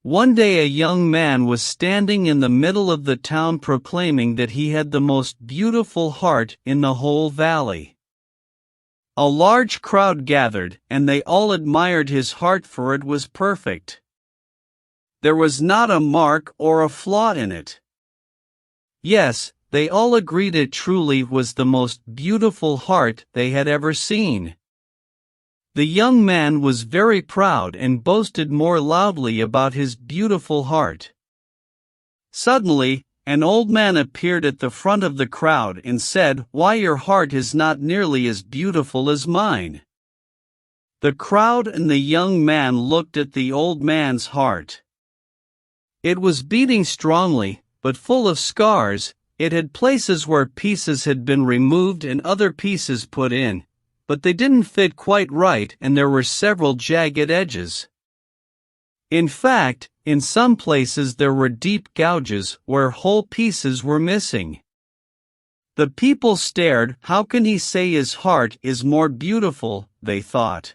One day a young man was standing in the middle of the town proclaiming that he had the most beautiful heart in the whole valley. A large crowd gathered, and they all admired his heart, for it was perfect. There was not a mark or a flaw in it. Yes, they all agreed it truly was the most beautiful heart they had ever seen. The young man was very proud and boasted more loudly about his beautiful heart. Suddenly, an old man appeared at the front of the crowd and said, "Why, your heart is not nearly as beautiful as mine." The crowd and the young man looked at the old man's heart. It was beating strongly, but full of scars. It had places where pieces had been removed and other pieces put in, but they didn't fit quite right, and there were several jagged edges. In fact, in some places there were deep gouges where whole pieces were missing. The people stared. "How can he say his heart is more beautiful?" they thought.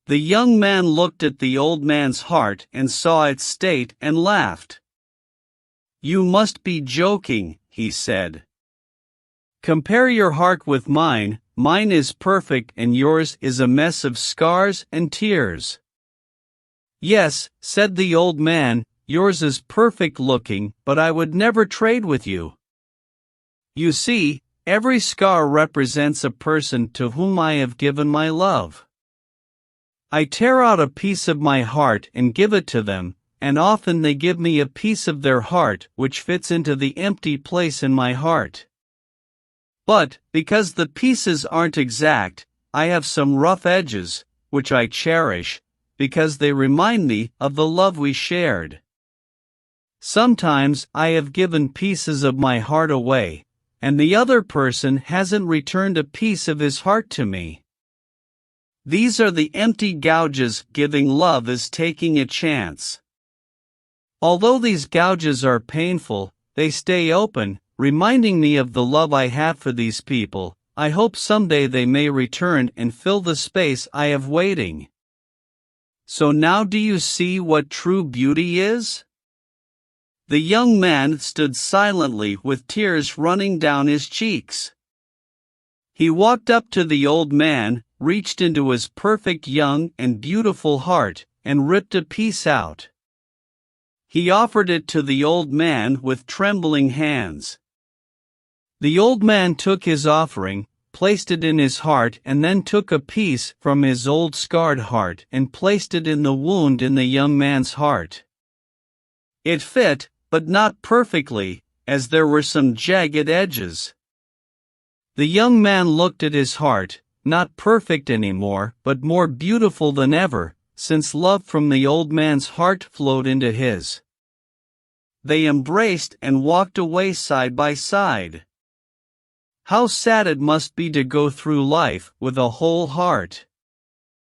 The young man looked at the old man's heart and saw its state and laughed. "You must be joking," he said. "Compare your heart with mine. Mine is perfect and yours is a mess of scars and tears." "Yes," said the old man, "yours is perfect looking, but I would never trade with you. You see, every scar represents a person to whom I have given my love. I tear out a piece of my heart and give it to them, and often they give me a piece of their heart which fits into the empty place in my heart. But, because the pieces aren't exact, I have some rough edges, which I cherish, because they remind me of the love we shared. Sometimes I have given pieces of my heart away, and the other person hasn't returned a piece of his heart to me. These are the empty gouges. Giving love is taking a chance. Although these gouges are painful, they stay open, reminding me of the love I have for these people. I hope someday they may return and fill the space I have waiting." So now do you see what true beauty is? The young man stood silently with tears running down his cheeks. He walked up to the old man, reached into his perfect young and beautiful heart, and ripped a piece out. He offered it to the old man with trembling hands. The old man took his offering, placed it in his heart, and then took a piece from his old scarred heart and placed it in the wound in the young man's heart. It fit, but not perfectly, as there were some jagged edges. The young man looked at his heart, not perfect anymore, but more beautiful than ever, since love from the old man's heart flowed into his. They embraced and walked away side by side. How sad it must be to go through life with a whole heart.